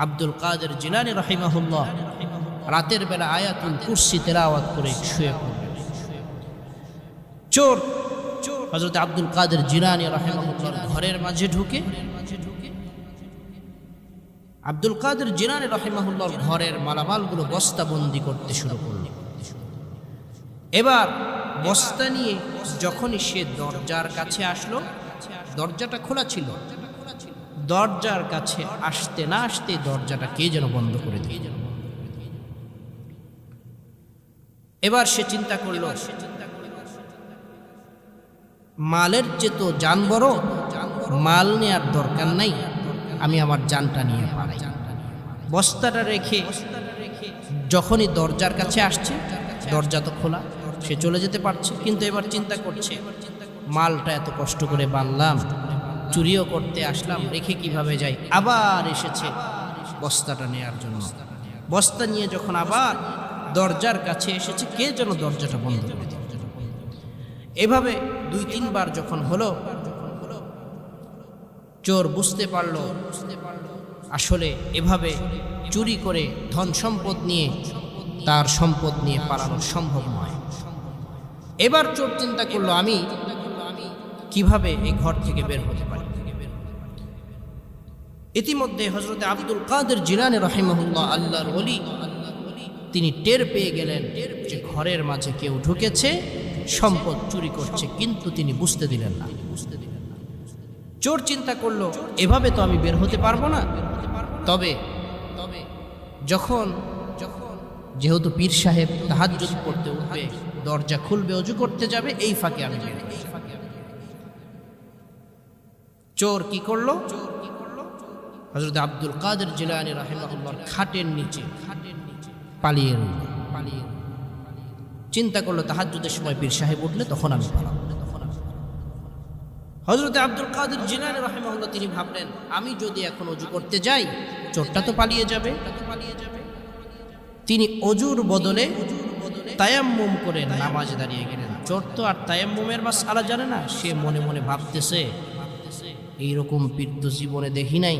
আব্দুল কাদের জিলানী রাহিমাহুল্লাহ রাতের বেলা আয়াতুল কুরসি তেলাওয়াত করে শুয়ে পড়লেন। চোর হযরত আব্দুল কাদের জিলানী রাহিমাহুল্লাহর ঘরের মাঝে ঢুকে আব্দুল কাদের জিলানী রাহিমাহুল্লাহর ঘরের মালামালগুলো বস্তাবন্দি করতে শুরু করল। এবার বস্তা নিয়ে যখনই সে দরজার কাছে আসলো, দরজাটা খোলা ছিল, দরজার কাছে আসতে না আসতে দরজাটা কে যেন বন্ধ করে দিল। এবার সে চিন্তা করল, মালের চেয়ে তো জান বড়, মাল নেওয়ার দরকার নাই, আমি আমার জানটা নিয়ে পালাই। বস্তাটা রেখে যখনই দরজার কাছে আসছে, দরজা তো খোলা, সে চলে যেতে পারছে, কিন্তু এবার চিন্তা করছে মালটা এত কষ্ট করে বানলাম, চুরিও করতে আসলাম, রেখে কিভাবে যাই। আবার এসেছে বস্তাটা নেয়ার জন্য। বস্তা নিয়ে যখন আবার দরজার কাছে এসেছে, কে যেন দরজাটা বন্ধ করে দিল। এভাবে 2-3 বার যখন হলো, চোর বুঝতে পারল আসলে এভাবে চুরি করে ধন সম্পদ নিয়ে, তার সম্পদ নিয়ে পালানো সম্ভব নয়। এবার চোর চিন্তা করলো, আমি কিভাবে এই ঘর থেকে বের হতে পারি। ইতিমধ্যে হযরত আব্দুল কাদের জিলানী রাহিমাহুল্লাহ আল্লাহর ওলি, তিনি টের পেয়ে গেলেন যে ঘরের মাঝে কেউ ঢুকেছে, সম্পদ চুরি করছে, কিন্তু তিনি বুঝতে দিলেন না। চোর চিন্তা করলো, এভাবে তো আমি বের হতে পারবো না। তবে যখন যেহেতু পীর সাহেব তাহাজ্জুদ পড়তে উঠবে, দরজা খুলবে, ওযু করতে যাবে, এই ফাঁকে আমি বের হই। চোর কি করলো, হযরত আব্দুল কাদের জিলানী রাহিমাহুল্লাহর খাটের নিচে পালিয়ে রইল। চিন্তা করলো, তাহাজ্জুদের সময় পীর সাহেব উঠলে তখন আমি পালাবো। হযরত আব্দুল কাদের জিলানী রাহিমাহুল্লাহ তিনি ভাবলেন, আমি যদি এখন ওযু করতে যাই, চোরটা তো পালিয়ে যাবে। তিনি ওযুর বদলে তায়াম্মুম করে নামাজ দাঁড়িয়ে গেলেন। চোর তো আর তায়াম্মুমের মাসআলা জানে না, সে মনে মনে ভাবতেছে, এইরকম পীর তো জীবনে দেখি নাই,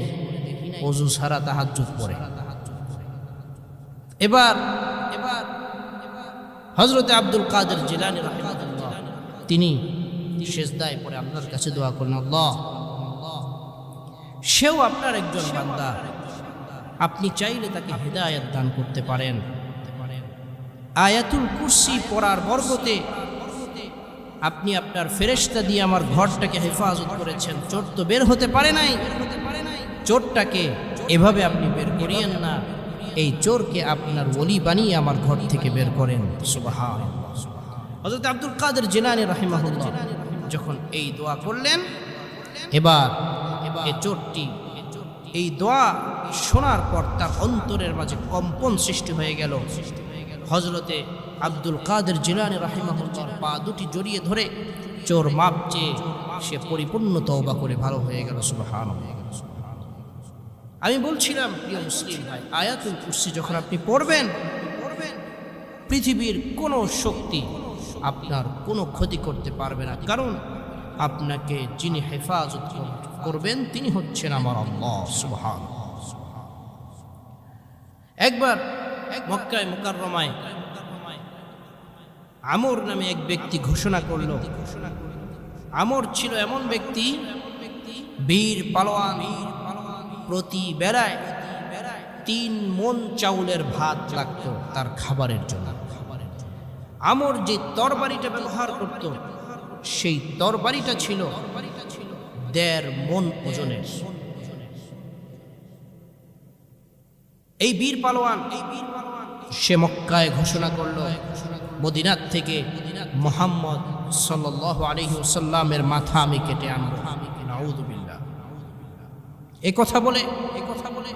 ওযু ছাড়া তাহাজ্জুদ পড়ে। এবার হযরত আব্দুল কাদের জিলানী রাহিমাহুল্লাহ তিনি সিজদায় পড়ে আল্লাহর কাছে দোয়া করলেন, আল্লাহ, সেও আপনার একজন বান্দা, আপনি চাইলে তাকে হিদায়াত দান করতে পারেন। আয়াতুল কুরসি পড়ার বরকতে আপনি আপনার ফেরেশতা দিয়ে আমার ঘরটাকে হেফাজত করেছেন। চোর তো বের হতে পারে নাই, চোরটাকে এভাবে আপনি বের করিয়েন না, এই চোরকে আপনার ওলি বানিয়ে আমার ঘর থেকে বের করেন। সুবহানাল্লাহ। হযরত আব্দুল কাদের জিলানী রাহিমাহুল্লাহ যখন এই দোয়া করলেন, এবার এই চোরটি এই দোয়া শোনার পর তার অন্তরের মাঝে কম্পন সৃষ্টি হয়ে গেল। হযরতে আব্দুল কাদের জিলানী রাহিমাহুল্লাহর পা দুটি জড়িয়ে ধরে চোর মাপ চেয়ে সে পরিপূর্ণ তওবা করে ভালো হয়ে গেল। সুবহানাল্লাহ। আমি বলছিলাম, প্রিয় মুসলিম ভাই, আয়াতুল কুরসি যখন আপনি পড়বেন, পৃথিবীর কোনো শক্তি আপনার কোনো ক্ষতি করতে পারবে না, কারণ আপনাকে যিনি হেফাজত করবেন তিনি হচ্ছেন আমার আল্লাহ সুবহানাল্লাহ। একবার মক্কায় মুকাররমায় আমর নামে এক ব্যক্তি ঘোষণা করল। আমর ছিল এমন ব্যক্তি, বীর পালোয়ান, প্রতি বেলায় 3 মণ চাউলের ভাত লাগতো তার খাবারের জন্য। আমর যে তরবারিটা ব্যবহার করত, সেই তরবারিটা ছিল 1.5 মণ ওজনের। এই বীর পালোয়ান সে মক্কায় ঘোষণা করল, মদিনার থেকে মুহাম্মদ সাল্লাল্লাহু আলাইহি ওয়াসাল্লামের মাথা আমি কেটে আনব। নাউযুবিল্লাহ। এই কথা বলে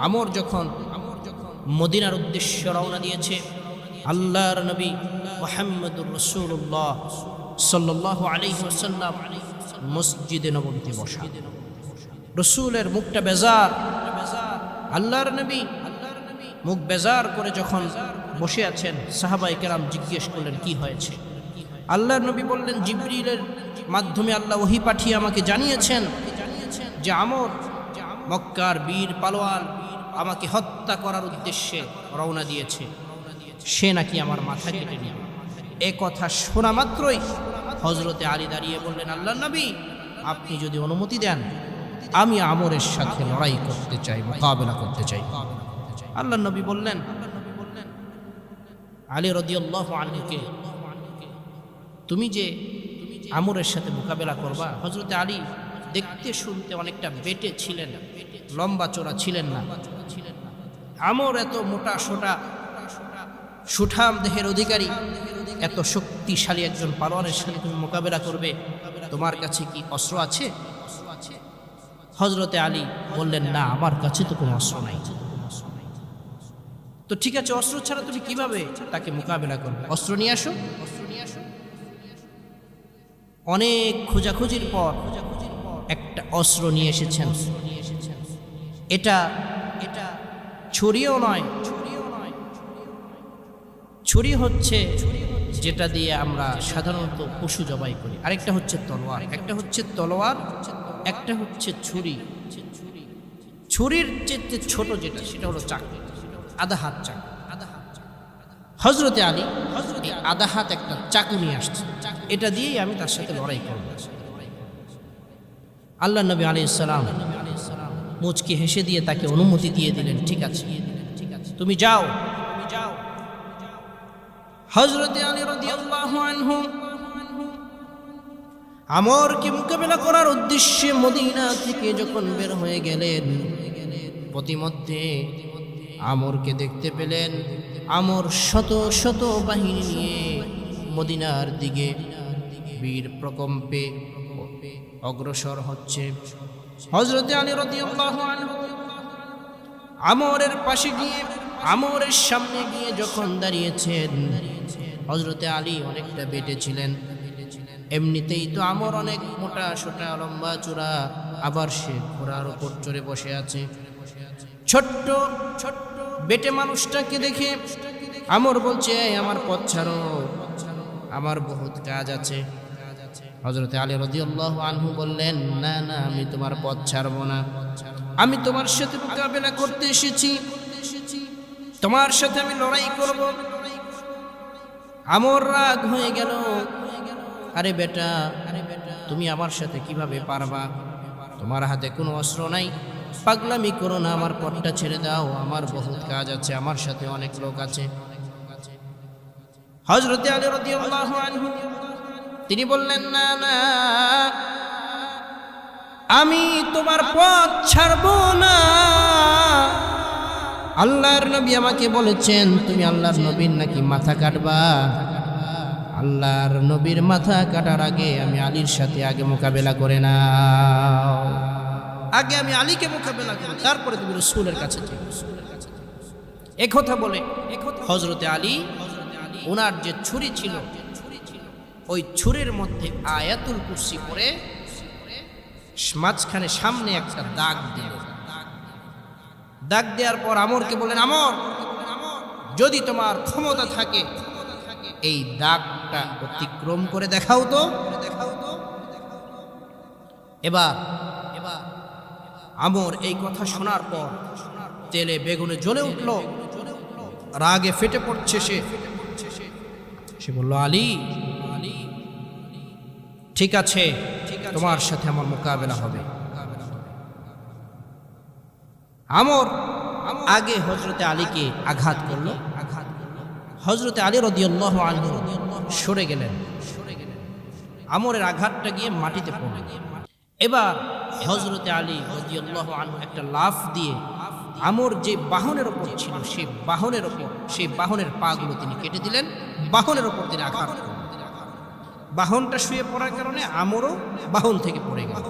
আমর যখন মদিনার উদ্দেশ্যে রওনা দিয়েছে, আল্লাহর নবী মুহাম্মদুর রাসূলুল্লাহ সাল্লাল্লাহু আলাইহি ওয়াসাল্লাম মসজিদে নববীতে বসা। রাসূলের মুখটা বেজার। আল্লাহর নবী মুখ বেজার করে যখন বসে আছেন, সাহাবায়ে কেরাম জিজ্ঞেস করলেন, কি হয়েছে? আল্লাহর নবী বললেন, জিবরিলের মাধ্যমে আল্লাহ ওহী পাঠিয়ে আমাকে জানিয়েছেন যে আমর মক্কার বীর পালোয়ান আমাকে হত্যা করার উদ্দেশ্যে রওনা দিয়েছে, সে নাকি আমার মাথা কেটে নেবে। এ কথা শোনা মাত্রই হযরতে আলী দাঁড়িয়ে বললেন, আল্লাহর নবী, আপনি যদি অনুমতি দেন আমি আমরের সাথে লড়াই করতে চাই, মোকাবেলা করতে চাই। আল্লাহর নবী বললেন, আলী রাদিয়াল্লাহু আনহুকে, তুমি যে আমরের সাথে মোকাবেলা করবা। হযরতে আলী দেখতে শুনতে অনেকটা বেটে ছিলেন, লম্বা চোরা ছিলেন না। আমর এত মোটা সোটা সুঠাম দেহের অধিকারী, এত শক্তিশালী একজন পালোয়ানের সাথে তুমি মোকাবেলা করবে, তোমার কাছে কি অস্ত্র আছে? হযরতে আলী বললেন, না, আমার কাছে তো কোনো অস্ত্র নাই। তো ঠিক আছে, অস্ত্র ছাড়া তুমি কিভাবে তাকে মোকাবেলা করবে? অস্ত্র নিয়ে আসো। অনেক খোঁজাখুঁজির পর একটা অস্ত্র নিয়ে এসেছেন। এটা ছুরিও নয়, ছুরি হচ্ছে যেটা দিয়ে আমরা সাধারণত পশু জবাই করি, আরেকটা হচ্ছে তলোয়ার। একটা হচ্ছে তলোয়ার, একটা হচ্ছে ছুরি। ছুরির চেয়ে ছোট যেটা, সেটা হলো চাকু, আধা হাত চাকু। হযরতে আলী এই আধা হাত একটা চাকু নিয়ে আসছে, এটা দিয়েই আমি তার সাথে লড়াই করব। আল্লাহ নবী আলাইহিস সালাম মুচকি হেসে দিয়ে তাকে অনুমতি দিয়ে দিলেন, ঠিক আছে, তুমি যাও। হযরতে আলী রাদিয়াল্লাহু আনহু আমরকে মোকাবেলা করার উদ্দেশ্যে মদিনা থেকে যখন বের হয়ে গেলেন, প্রতিমধ্যে আমরকে দেখতে পেলেন। আমর শত শত বাহিনী নিয়ে মদিনার দিকে বীর প্রকম্পে অগ্রসর হচ্ছে। হযরতে আলী রাদিয়াল্লাহু আনহু আমরের পাশে গিয়ে, আমরের সামনে গিয়ে যখন দাঁড়িয়েছেন, হযরতে আলী অনেকটা বেটে ছিলেন। এমনিতেই তো আমর অনেক মোটা সোটা লম্বা চূড়া, আবার সে ঘোড়ার উপর চড়ে বসে আছে। ছোট্ট ছোট্ট বেটে মানুষটাকে দেখে আমর বলছে, আমার পথ ছাড়ো, আমার বহুত কাজ আছে। হযরতে আলী রাদিয়াল্লাহু আনহু বললেন, না না, আমি তোমার পথ ছাড়বো না, আমি তোমার সাথে মোকাবেলা করতে এসেছি, তোমার সাথে আমি লড়াই করব। আমর রাগ হয়ে গেল, আরে বেটা, তুমি আমার সাথে কিভাবে পারবা? তোমার হাতে কোনো অস্ত্র নাই, পাগলামি করো না, আমার পথটা ছেড়ে দাও, আমার বহুত কাজ আছে, আমার সাথে অনেক লোক আছে। হযরতে আলী রাদিয়াল্লাহু আনহু তিনি বললেন, না না, আমি তোমার পথ ছাড়বো না। আল্লাহর নবী আমাকে বলেছেন, তুমি আল্লাহর নবীর নাকি মাথা কাটবা। আল্লাহর নবীর মাথা কাটার আগে আমি আলীর সাথে আগে মোকাবেলা করে নাও, আগে আমি আলীকে মোকাবেলা করি, তারপরে তুমি রাসূলের কাছে যাও। একথা বলে হযরতে আলী ওনার যে ছুরি ছিল, ওই ছুরির মধ্যে আয়াতুল কুরসি পড়ে মাঝখানে সামনে একটা দাগ দিল। দাগ দেওয়ার পর আমরকে বললেন, আমর, যদি তোমার ক্ষমতা থাকে এই দাগটা অতিক্রম করে দেখাও তো। এবার আমর এই কথা শোনার পর তেলে বেগুনে জ্বলে উঠল, রাগে ফেটে পড়ছে সে বলল, আলী, ঠিক আছে, তোমার সাথে আমার মোকাবেলা হবে। আমর আগে হযরতে আলীকে আঘাত করলো। হযরতে আলী রাদিয়াল্লাহু আনহু সরে গেলেন, আমরের আঘাতটা গিয়ে মাটিতে পড়ল। এবার হযরতে আলী রাদিয়াল্লাহু আনহু একটা লাফ দিয়ে আমর যে বাহনের ওপর ছিল, সেই বাহনের পাগুলো তিনি কেটে দিলেন, বাহনের ওপর তিনি আঘাত করলেন। বাহনটা শুয়ে পড়ার কারণে আমরও বাহন থেকে পড়ে গেল।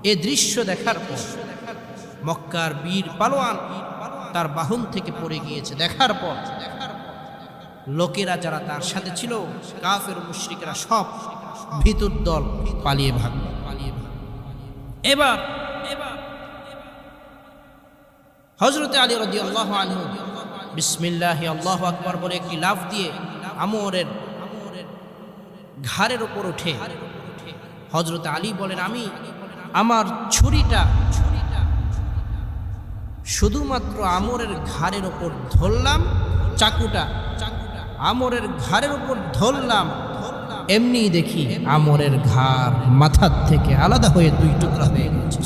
এ দৃশ্য দেখার পর মক্কার বীর পালোয়ান তার বাহন থেকে পড়ে গিয়েছে দেখার পর লোকেরা যারা তার সাথে ছিল, কাফের মুশরিকরা সব ভিতর দল পালিয়ে ভাগল। এবার হযরতে আলী রাদিয়াল্লাহু আনহু বিসমিল্লাহ আল্লাহু আকবার বলে একটি লাফ দিয়ে আমরের ঘাড়ের উপর উঠে হযরতে আলী বলেন, আমি আমার ছুরিটা শুধুমাত্র আমরের ঘাড়ের ওপর ধরলাম চাকুটা, আমরের ঘাড়ের ওপর ধরলাম, এমনি দেখি আমরের ঘাড় মাথার থেকে আলাদা হয়ে দুই টুকরা হয়ে গেছে।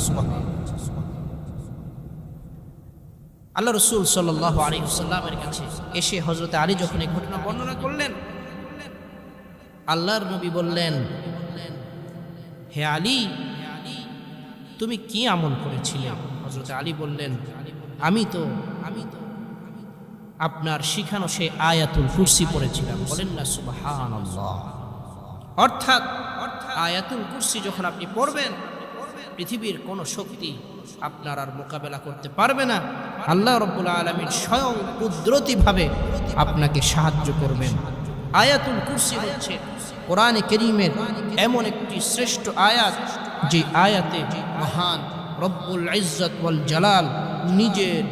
আল্লাহ রসুল সাল্লাল্লাহু আলাইহি ওয়াসাল্লামের কাছে এসে হযরত আলী যখন এই ঘটনা বর্ণনা করলেন, আল্লাহর নবী বললেন, হে আলী, তুমি কি আমল করেছিলে? হযরত আলী বললেন, আমি তো আপনার শিখানো সেই আয়াতুল কুরসি পড়েছিলাম। বলেন না সুবহানাল্লাহ। অর্থাৎ আয়াতুল কুরসি যখন আপনি পড়বেন, পৃথিবীর কোনো শক্তি আপনার আর মোকাবেলা করতে পারবে না। আল্লাহ রাব্বুল আলামিন স্বয়ং কুদরতিভাবে আপনাকে সাহায্য করবেন। আয়াতুল কুরসি হচ্ছে কোরআনে কারীমের এমন একটি শ্রেষ্ঠ আয়াত, যে আয়াতে মহান রব্বুল ইজ্জত ওয়াল জালাল নিজের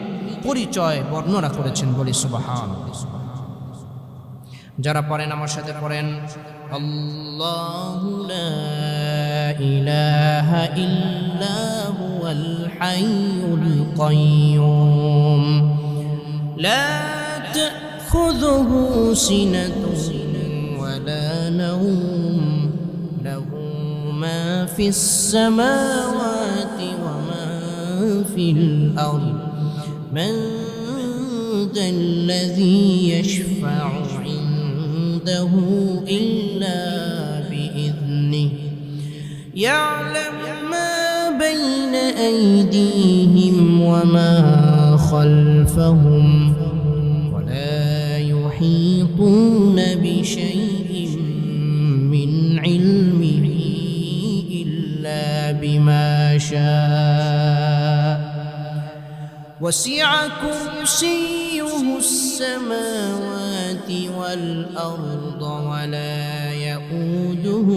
পরিচয় বর্ণনা করেছেন। বলি সুবহানাল্লাহ। যারা পড়েন আমার সাথে পড়েন, আল্লাহু লা ইলাহা ইল্লা হুয়াল হাইয়ুল কাইয়্যুম লা তাখুযুহু সিনাতুন ওয়ালা নাওম লাহু মা ফিস সামাওয়াতি ওয়া মা ফিল আরদ মান যাল্লাযী ইয়াশফা'ু عنده إلا بإذنه يعلم ما بين أيديهم وما خلفهم ولا يحيطون بشيء من علمه إلا بما شاء وسع كرسيه السماوات والأرض ولا يؤوده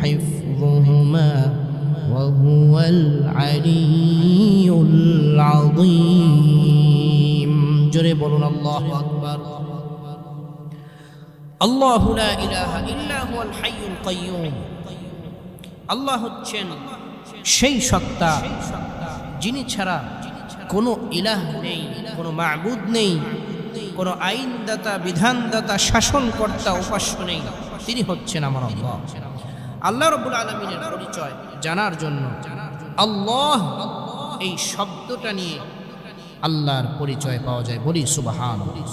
حفظهما وهو العلي العظيم جري بولون الله أكبر الله لا إله إلا هو الحي القيوم الله হচ্ছেন সেই সত্তা যিনি ছাড়া কোনো ইলাহ নেই, কোনো মাবুদ নেই, কোনো আইনদাতা, বিধানদাতা, শাসনকর্তা, উপাস্য নেই। তিনি হচ্ছেন আমার আল্লাহ। আল্লাহ রাব্বুল আলামিনের পরিচয় জানার জন্য আল্লাহ এই শব্দটা নিয়ে আল্লাহর পরিচয় পাওয়া যায়। বলি সুবহানাল্লাহ।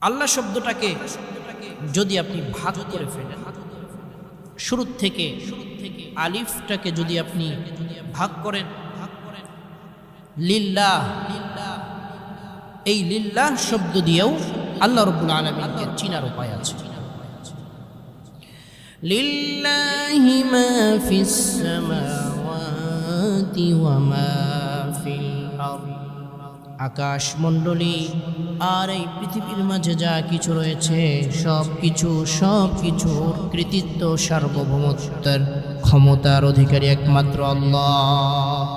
আল্লাহ শব্দটাকে যদি আপনি ভাগ করে ফেলেন, শুরু থেকে আলিফটাকে যদি আপনি ভাগ করেন লিল্লাহ, এই লিল্লাহ শব্দ দিয়েও আল্লাহ রাব্বুল আলামিনকে চিনার উপায় আছে। লিল্লাহি মা ফিস সামাওয়াতি ওয়া মা ফিল আরদ, আকাশ মণ্ডলী আর এই পৃথিবীর মাঝে যা কিছু রয়েছে সব কিছুর কৃতিত্ব, সার্বভৌমত্বের ক্ষমতার অধিকারী একমাত্র আল্লাহ।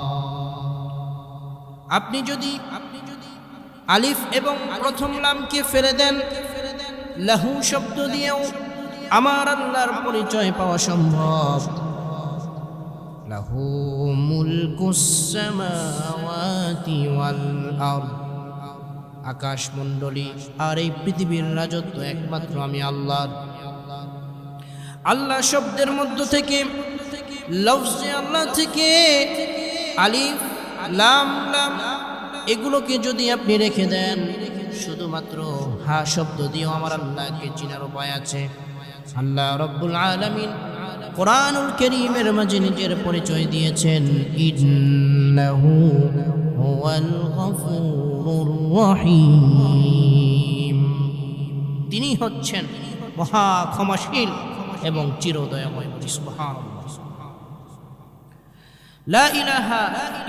আপনি যদি আলিফ এবং প্রথম লামকে ফেলে দেন, লাহু শব্দ দিয়েও আমার আল্লাহর পরিচয় পাওয়া সম্ভব। লাহু মুলকুস সামাওয়াতি ওয়াল আরদ, আকাশ মণ্ডলী আর এই পৃথিবীর রাজত্ব একমাত্র আমি আল্লাহর। আল্লাহ শব্দের মধ্য থেকে, লফজে আল্লাহ থেকে আলিফ লাম এগুলোকে যদি আপনি রেখে দেন, শুধুমাত্র হা শব্দ দিয়েও আমার আল্লাহকে চিনার উপায় আছে। আল্লাহ রাব্বুল আলামিন কোরআনুল কারীমের মাঝে নিজের পরিচয় দিয়েছেন, ইন্নাহু হুয়াল গফুরুর রহিম, তিনি হচ্ছেন মহা ক্ষমাশীল এবং চিরদয়াময়। সুবহানাল্লাহ। লা ইলাহা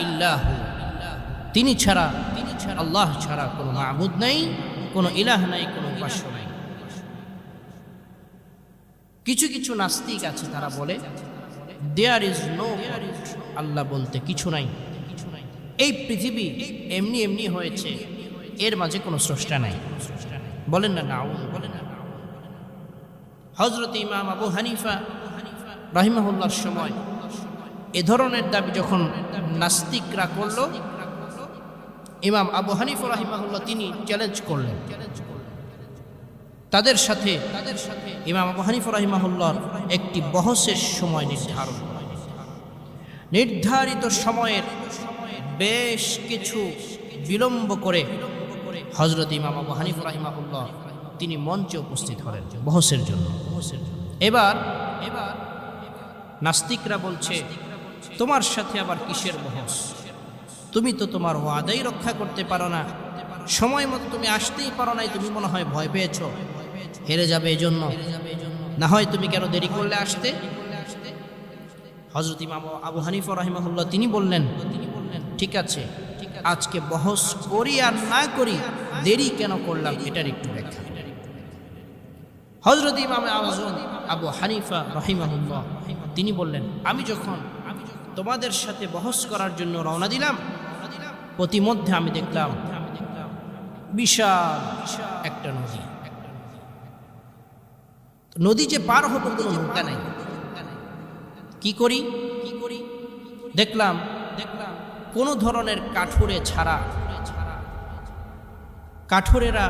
ইল্লাহু, তিনি ছাড়া, আল্লাহ ছাড়া কোনো মাবুদ নাই, কোনো ইলাহ নাই, কোনো উপাস্য নাই। কিছু নাস্তিক আছে, তারা বলে দেয়ার ইজ নো গড, আল্লাহ বলতে কিছু নাই, এই পৃথিবী এমনি এমনি হয়েছে, এর মাঝে কোনো স্রষ্টা নাই। বলেন না নাউজ, বলেন না। হযরত ইমাম আবু হানিফা রাহিমাহুল্লাহর সময় এ ধরনের দাবি যখন নাস্তিকরা করল, ইমাম আবু হানিফা রাহিমাহুল্লাহ তিনি চ্যালেঞ্জ করলেন। তাদের সাথে ইমাম আবু হানিফা রাহিমাহুল্লাহর একটি বহসের সময় নির্ধারিত সময়ের বেশ কিছু বিলম্ব করে হযরত ইমাম আবু হানিফা রাহিমাহুল্লাহ তিনি মঞ্চে উপস্থিত হলেন বহসের জন্য। এবার নাস্তিকরা বলছে, তোমার সাথে আবার কিসের বহস? তুমি তো তোমার ওয়াদাই রক্ষা করতে পারো না, সময় মতো তুমি আসতেই পারো নাই, তুমি মনে হয় ভয় পেয়েছো হেরে যাবে এজন্য, না হয় তুমি কেন দেরি করলে আসতে? হযরত ইমাম আবু হানিফা রাহিমাহুল্লাহ তিনি বললেন, ঠিক আছে, আজকে বহস করি আর না করি, দেরি কেন করলাম এটার একটু ব্যাখ্যা। হযরত ইমাম আযম আবু হানিফা রাহিমাহুল্লাহ তিনি বললেন, আমি যখন তোমাদের সাথে বহস করার জন্য রওনা দিলাম, প্রতিমধ্যে আমি দেখলাম বিশাল একটা নদী যে পার হবো কোনো নৌকা নাই। কি করি দেখলাম কোন ধরনের কাঠুরে ছাড়া, কাঠুরেরা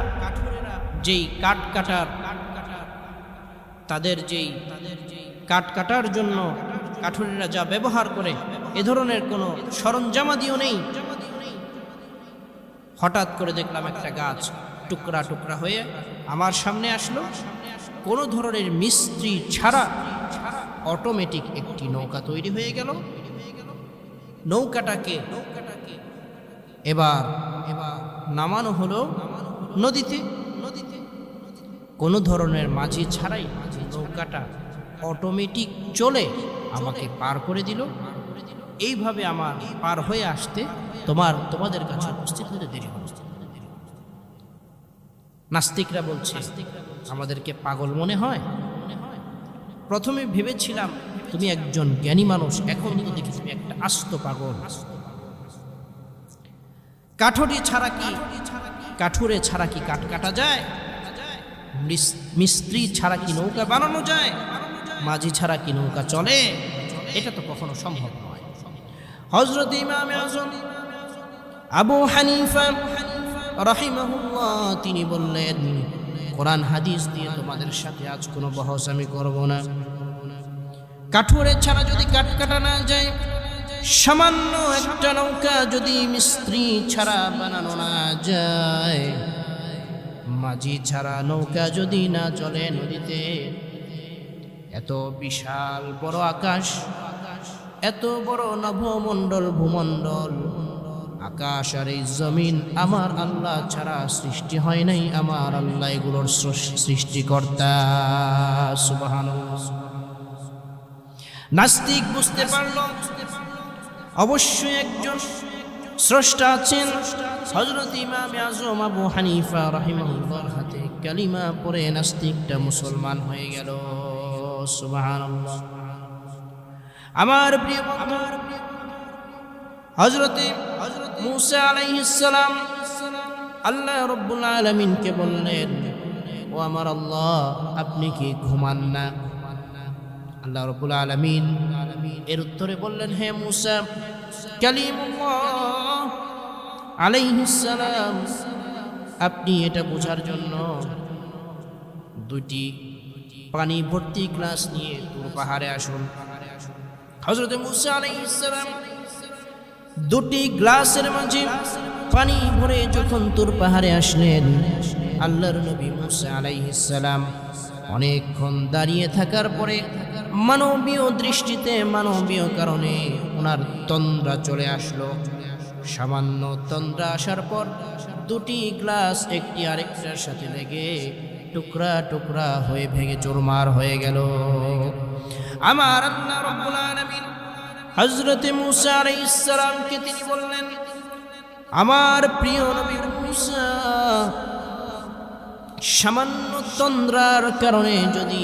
যেই কাঠ কাটার, তাদের যেই কাঠ কাটার জন্য কাঠুরেরা যা ব্যবহার করে, এ ধরনের কোনো সরঞ্জামাদিও নেই। হঠাৎ করে দেখলাম একটা গাছ টুকরা টুকরা হয়ে আমার সামনে আসলো, কোনো ধরনের মিস্ত্রি ছাড়া অটোমেটিক একটি নৌকা তৈরি হয়ে গেল। নৌকাটাকে এবার নামানো হলো নদীতে, কোনো ধরনের মাঝি ছাড়াই নৌকাটা অটোমেটিক চলে আমাকে পার করে দিল। এইভাবে আমার পার হয়ে আসতে তোমাদের কাছে উপস্থিত হতে দেরি হলো। নাস্তিকরা বলছে, আমাদেরকে পাগল মনে হয়? প্রথমে ভেবেছিলাম তুমি একজন জ্ঞানী মানুষ, এখন তো দেখি তুমি একটা আস্ত পাগল। কাঠুরে ছাড়া কি কাঠ কাটা যায়? মিস্ত্রি ছাড়া কি নৌকা বানানো যায়? মাঝি ছাড়া কি নৌকা চলে? এটা তো কখনো সম্ভব নয়। হযরত ইমাম আযম আবু হানিফা রাহিমাহুল্লাহ তিনি বললেন, কোরআন হাদিস দিয়ে তোমাদের সাথে আজ কোনো বহস আমি করব না। কাঠুরে ছাড়া যদি কাঠ কাটা না যায়, সামান্য একটা নৌকা যদি মিস্ত্রি ছাড়া বানানো না যায়, মাঝি ছাড়া নৌকা যদি না চলে নদীতে, এত বিশাল বড় আকাশ, এত বড় নভমণ্ডল ভূমণ্ডল, আকাশ আর এই জমিন আমার আল্লাহ ছাড়া সৃষ্টি হয় নাই, আমার আল্লাহ এগুলোর সৃষ্টিকর্তা। সুবহানাল্লাহ। নাস্তিক বুঝতে পারল অবশ্যই একজন স্রষ্টা আছেন। হযরত ইমাম আযম আবু হানিফা রাহিমাহুল্লাহর হাতে কালিমা পড়ে নাস্তিকটা মুসলমান হয়ে গেল। সুবহানাল্লাহ। আমার প্রিয় বন্ধু, হযরত মূসা আলাইহিস সালাম আল্লাহ রাব্বুল আলামিনকে বললেন, ও আমার আল্লাহ, আপনি কি ঘুমান না? আল্লাহ রাব্বুল আলামিন এর উত্তরে বললেন, হে মূসা কালিমুল্লাহ আলাইহিস সালাম, আপনি এটা বোঝার জন্য দুটি পানি ভর্তি গ্লাস নিয়ে তুর পাহাড়ে আসুন। হযরত মূসা আলাইহিস সালাম দুটি গ্লাসের মাঝে পানি ভরে যখন তুর পাহাড়ে আসলেন, আল্লাহর নবী মূসা আলাইহিস সালাম অনেকক্ষণ দাঁড়িয়ে থাকার পরে মানবীয় দৃষ্টিতে, মানবীয় কারণে ওনার তন্দ্রা চলে আসলো। সামান্য তন্দ্রা আসার পর দুটি গ্লাস একটি আরেকটার সাথে লেগে টুকরা টুকরা হয়ে ভেঙে চুরমার হয়ে গেল। আমার আল্লাহ রাব্বুল আলামিন হযরত মূসা আলাইহিস সালামকে তিনি বললেন, আমার প্রিয় নবী মূসা, সামান্য তন্দ্রার কারণে যদি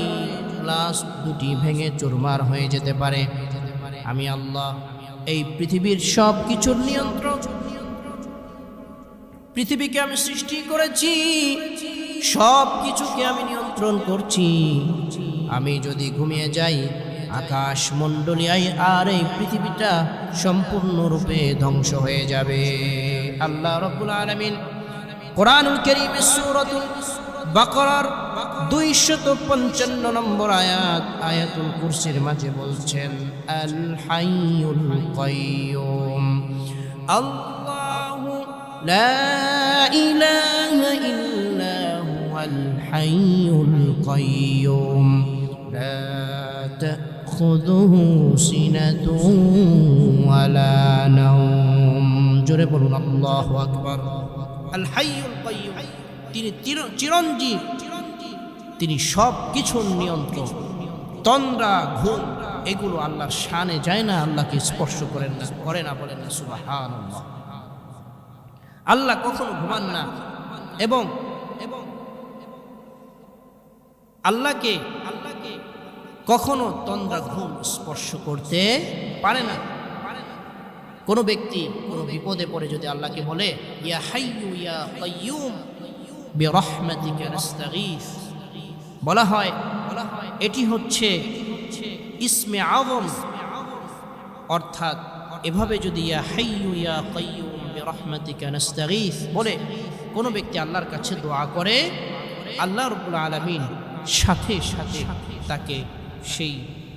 গ্লাস দুটি ভেঙে চুরমার হয়ে যেতে পারে, আমি আল্লাহ এই পৃথিবীর সব কিছুর নিয়ন্ত্রক। পৃথিবীকে আমি সৃষ্টি করেছি, সব কিছুকে আমি নিয়ন্ত্রণ করছি। আমি যদি ঘুমিয়ে যাই, আকাশ মণ্ডলী আর এই পৃথিবীটা সম্পূর্ণরূপে ধ্বংস হয়ে যাবে। আল্লাহ রাব্বুল আলামিন কোরআনুল কারীমের সূরাতুল বাকারার 255 নম্বর আয়াতুল কুরসির মাঝে বলছেন, আল হাইয়ুল কাইয়ুম, আল্লাহু লা ইলাহা ইল্লা হুয়াল হাইয়ুল কাইয়ুম লা তাখুযুহু সিনাতুন ওয়ালা নাওম। জোরে বলুন আল্লাহু আকবার। আল হাইয়ুল কাইয়ুম, তিনি চিরঞ্জীব, তিনি সব কিছুর নিয়ন্ত্রণ। তন্দ্রা ঘুম এগুলো আল্লাহর শানে যায় না, আল্লাহকে স্পর্শ করে না, বলেন না সুবহানাল্লাহ। আল্লাহ কখনো ঘুমান না এবং আল্লাহকে কখনো তন্দ্রা ঘুম স্পর্শ করতে পারে না। কোনো ব্যক্তি কোনো বিপদে পড়ে যদি আল্লাহকে বলে, ইয়া হাইয়ু ইয়া কাইয়ুম বিরহমাতিকা নাস্তাগীথ, বলা হয় এটি হচ্ছে ইসমে আযম, অর্থাৎ এভাবে যদি ইয়া হাইয়ু ইয়া কাইয়ুম বিরহমাতিকা নাস্তাগীথ বলে কোনো ব্যক্তি আল্লাহর কাছে দোয়া করে, আল্লাহ রাব্বুল আলামিন সাথে সাথে তাকে সেই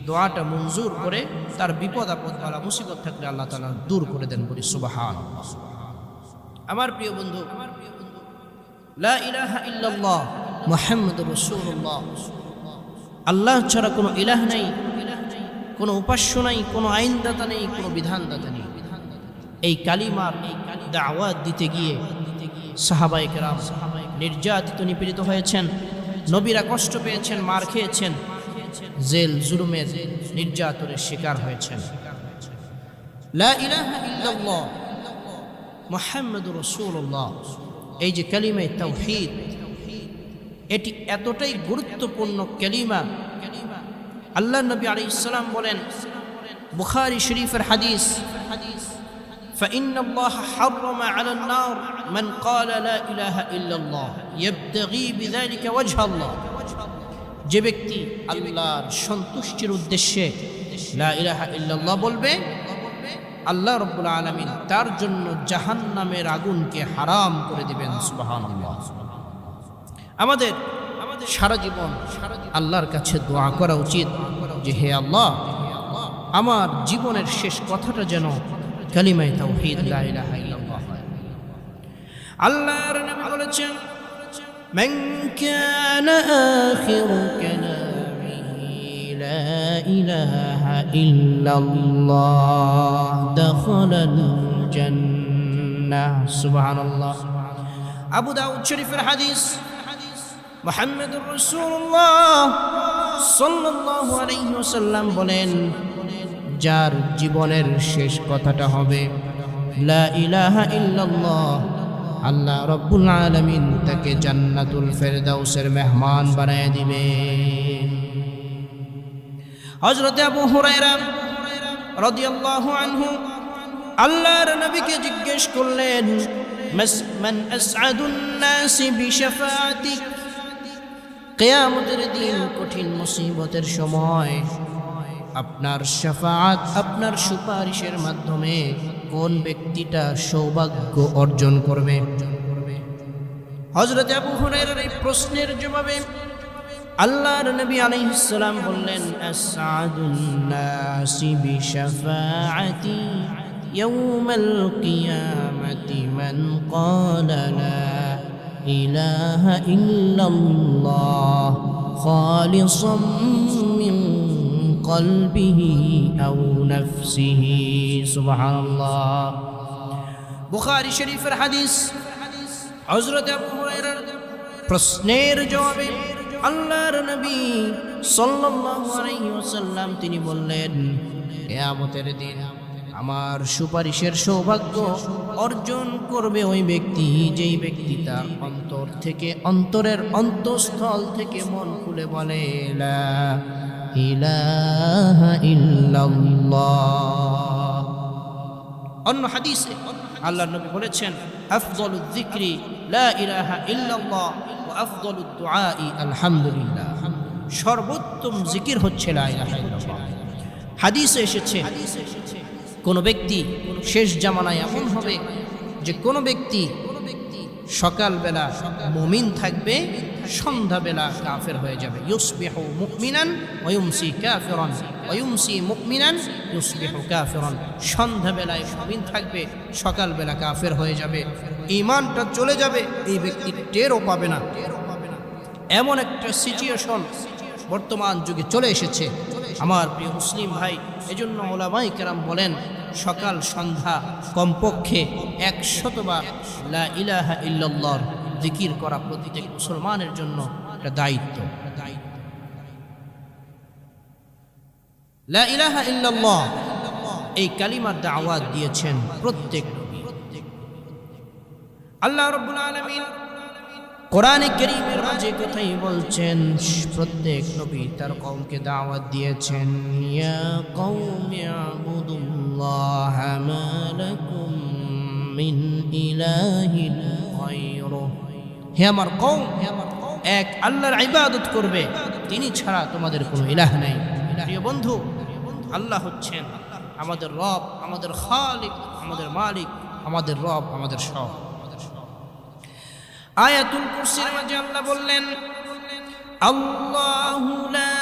দোয়াটা মঞ্জুর করে তার বিপদ আপদ বালা মুসিবত থাকলে আল্লাহ তাআলা দূর করে দেন। বলি সুবহানাল্লাহ। আমার প্রিয় বন্ধু, লা ইলাহা ইল্লাল্লাহ মুহাম্মাদুর রাসূলুল্লাহ, আল্লাহ ছাড়া কোনো ইলাহ নাই, কোনো উপাস্য নাই, কোনো আইনদাতা নেই, কোনো বিধানদাতা নেই। এই কালিমার দাওয়াত দিতে গিয়ে সাহাবায়ে কেরাম নির্যাতিত নিপীড়িত হয়েছেন, নবীরা কষ্ট পেয়েছেন, মার খেয়েছেন, জেল জুলুমের নির্যাতনের শিকার হয়েছেন। লা ইলাহা ইল্লাল্লাহ মুহাম্মাদুর রাসূলুল্লাহ, এই যে কালিমা তাওহীদ, এটি এতটাই গুরুত্বপূর্ণ কালিমা। আল্লাহ নবী আলাইহিস সালাম বলেন, বুখারী শরীফের হাদিস, فإن الله حرم على النار من قال لا إله إلا الله يبتغي بذلك وجه الله, যে ব্যক্তি আল্লাহর সন্তুষ্টির উদ্দেশ্যে লা ইলাহা ইল্লাল্লাহ বলবে, আল্লাহ রাব্বুল আলামিন তার জন্য জাহান্নামের আগুনকে হারাম করে দিবেন। সুবহানাল্লাহ। আমাদের সারা জীবন আল্লাহর কাছে দোয়া করা উচিত যে, হে আল্লাহ, আমার জীবনের শেষ কথাটা যেন কালিমায়ে তাওহীদ লা ইলাহা ইল্লাল্লাহ হয়। আল্লাহর নবী বলেছেন, মান কানা আখিরু কালামিহি লা ইলাহা ইল্লাল্লাহ দাখালাল জান্নাহ। সুবহানাল্লাহ। আবু দাউদ শরীফের হাদিস, মুহাম্মাদুর রাসূলুল্লাহ সাল্লাল্লাহু আলাইহি ওয়াসাল্লাম বলেন, যার জীবনের শেষ কথাটা হবে লা ইলাহা ইল্লাল্লাহ, আল্লাহ রাব্বুল আলামিন তাকে জান্নাতুল ফেরদাউসের মেহমান বানায় দিবেন। হযরত আবু হুরায়রা রাদিয়াল্লাহু আনহু আল্লাহর নবীকে জিজ্ঞেস করলেন, মান আসআদুন নাস বিশাফাআতিক, কিয়ামতের দিন কঠিন মুসিবতের সময় আপনার শাফাআত, আপনার সুপারিশের মাধ্যমে কোন ব্যক্তিটা সৌভাগ্য অর্জন করবে? হযরত আবু হুরায়রার এই প্রশ্নের জবাবে আল্লাহর নবী আলাইহিস সালাম বললেন, আসআদুন নাসি বিশাফাআতি ইয়াউমাল কিয়ামাতি মান ক্বালা লা ইলাহা ইল্লাল্লাহ খালিসাম মিন কলবিহি আও নাফসিহি। সুবহানাল্লাহ। বুখারী শরীফের হাদিস। হযরত আবু হুরায়রার প্রশ্নের জবাবে আল্লাহর নবী সাল্লাল্লাহু আলাইহি ওয়াসাল্লাম তিনি বললেন, কিয়ামতের দিন আমার সুপারিশের সৌভাগ্য অর্জন করবে ওই ব্যক্তি, যেই ব্যক্তি তার অন্তর থেকে, অন্তরের অন্তঃস্থল থেকে মন খুলে বলে লা ইলাহা ইল্লাল্লাহ। অন্য হাদিসে আল্লাহর নবী বলেছেন, আফযালুয যিকরি লা ইলাহা ইল্লাল্লাহ ওয়া আফযালুদ দুআই আলহামদুলিল্লাহ। সর্বোত্তম জিকির হচ্ছে লা ইলাহা ইল্লাল্লাহ। হাদিসে এসেছে কোন ব্যক্তি শেষ জামানায় এমন হবে যে কোন ব্যক্তি সকালবেলা মুমিন থাকবে, সন্ধ্যাবেলা কাফের হয়ে যাবে। ইউসবিহু মুমিনান ওয়া ইউমসি কাফিরান ওয়া ইউমসি মুমিনান ইউসবিহু কাফিরান। সন্ধ্যাবেলায় মুমিন থাকবে, সকালবেলা কাফের হয়ে যাবে, ঈমানটা চলে যাবে, এই ব্যক্তি টেরও পাবে না। এমন একটা সিচুয়েশন বর্তমান যুগে চলে এসেছে আমার প্রিয় মুসলিম ভাই। এজন্য ওলামায়ে কেরাম বলেন সকাল সন্ধ্যা কমপক্ষে 100 বার লা ইলাহা ইল্লাল্লাহর জিকির করা প্রত্যেক মুসলমানের জন্য একটা দায়িত্ব। লা ইলাহা ইল্লাল্লাহ এই কালিমার দাওয়াত দিয়েছেন প্রত্যেক নবী। আল্লাহ রাব্বুল আলামিন কোরআনে কারীমের মাঝে কথাই বলছেন, প্রত্যেক নবী তার কওমকে দাওয়াত দিয়েছেন, ইয়া কওমি আবুদুল্লাহা মা লাকুম মিন ইলাহিন গায়রুহু। হে আমার কওম, এক আল্লাহর ইবাদত করবে, তিনি ছাড়া তোমাদের কোনো ইলাহ নাই। প্রিয় বন্ধু, আল্লাহ হচ্ছেন আমাদের রব, আমাদের খালিক, আমাদের মালিক, আমাদের রব, আমাদের সব। আয়াতুল কুরসির মাঝে আল্লাহ বললেন, আল্লাহু লা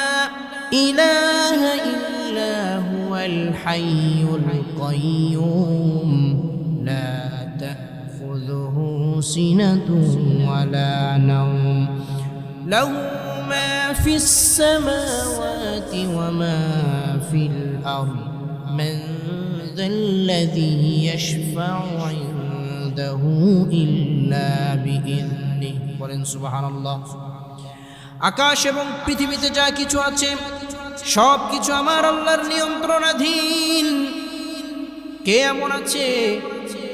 ইলাহা ইল্লা হুয়াল হাইয়ুল কাইয়্যুম লা তাখুযুহু সিনাতুন ওয়ালা নাওম লাহু মা ফিস সামাওয়াতি ওয়া মা ফিল আরদ মান যাল্লাযী ইয়াশফা'ু ইল্লা বিইذনিহি। বলেন সুবহানাল্লাহ। আকাশ এবং পৃথিবীতে যা কিছু আছে সব কিছু আমার আল্লাহর নিয়ন্ত্রণাধীন। কে এমন আছে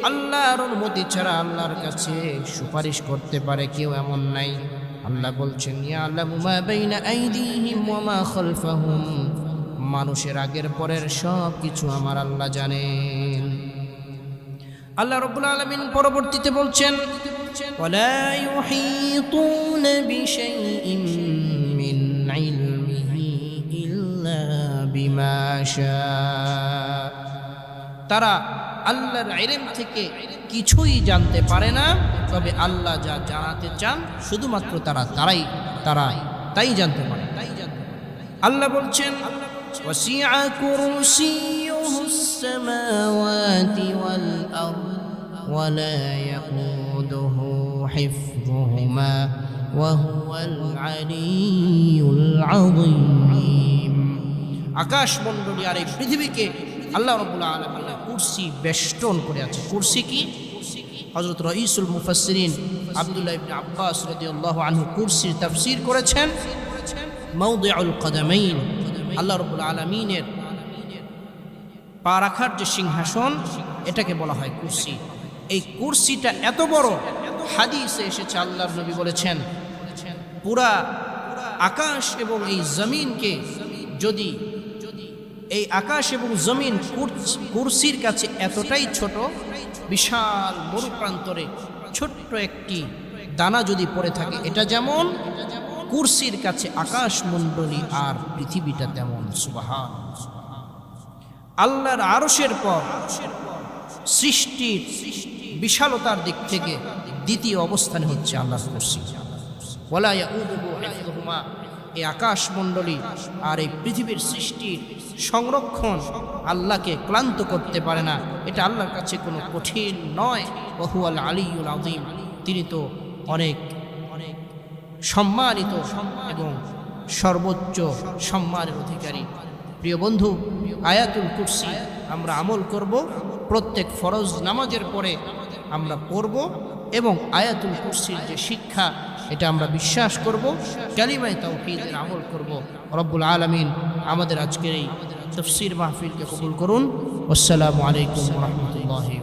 আল্লাহর অনুমতি ছাড়া আল্লাহর কাছে সুপারিশ করতে পারে? কেউ এমন নাই। আল্লাহ বলছেন, ইয়ালামু মা বাইনা আইদিহিম ওয়া মা খালফাহুম। মানুষের আগের পরের সব কিছু আমার আল্লাহ জানেন। আল্লাহ রাব্বুল আলামিন পরবর্তীতে বলছেন, ওয়ালা ইউহিতুনা বিশাইইন মিন ইলমিহি ইল্লা বিমা শাআ। তারা আল্লাহর ইলম থেকে কিছুই জানতে পারে না, তবে আল্লাহ যা জানাতে চান শুধুমাত্র তারাই জানতে পারে। আল্লাহ বলছেন, ওয়াসিআ কুরসিয়ুহুস সামাওয়াতি ওয়াল আরদ ওয়ালা ইয়াউদুহু হিফযুহুমা ওয়া হুয়াল আলিয়্যুল আযীম। আকাশ মণ্ডলী আর এই পৃথিবীকে আল্লাহ রাব্বুল আলামিন কুরসি বেষ্টন করে আছে। কুরসি কি? হযরত রাইসুল মুফাসসিরিন আব্দুল্লাহ ইবনে আব্বাস রাদিয়াল্লাহু আনহু কুরসির তাফসীর করেছেন মাওদিউল কদামাইন। আল্লাহ রাব্বুল আলামিনের পা রাখার যে সিংহাসন, এটাকে বলা হয় কুরসি। এই কুরসিটা এত বড়, হাদিসে এসেছে আল্লাহর নবী বলেছেন, পুরা আকাশ এবং এই জমিনকে যদি এই আকাশ এবং জমিন কুরসির কাছে এতটাই ছোট, বিশাল মরুপ্রান্তরে ছোট্ট একটি দানা যদি পড়ে থাকে, এটা যেমন কুরসির কাছে আকাশ মণ্ডলী আর পৃথিবীটা তেমন। সুবহান। আল্লাহর আরশের পর সৃষ্টির বিশালতার দিক থেকে দ্বিতীয় অবস্থানে হচ্ছে আল্লাহর কুরসি। ওয়ালা ইয়াউদুহু হিফযুহুমা। এই আকাশ মণ্ডলী আর এই পৃথিবীর সৃষ্টির সংরক্ষণ আল্লাহকে ক্লান্ত করতে পারে না। এটা আল্লাহর কাছে কোনো কঠিন নয়। ওয়া হুয়াল আলিয়্যুল আযীম। তিনি তো অনেক সম্মানিত এবং সর্বোচ্চ সম্মানের অধিকারী। প্রিয় বন্ধু, আয়াতুল কুরসি আমরা আমল করব, প্রত্যেক ফরজ নামাজের পরে আমরা পড়ব এবং আয়াতুল কুরসির যে শিক্ষা এটা আমরা বিশ্বাস করব, কালিমায়ে তাওহীদের আমল করব। রব্বুল আলামিন আমাদের আজকের এই তাফসীর মাহফিলকে কবুল করুন। আসসালামু আলাইকুম ওয়া রাহমাতুল্লাহি।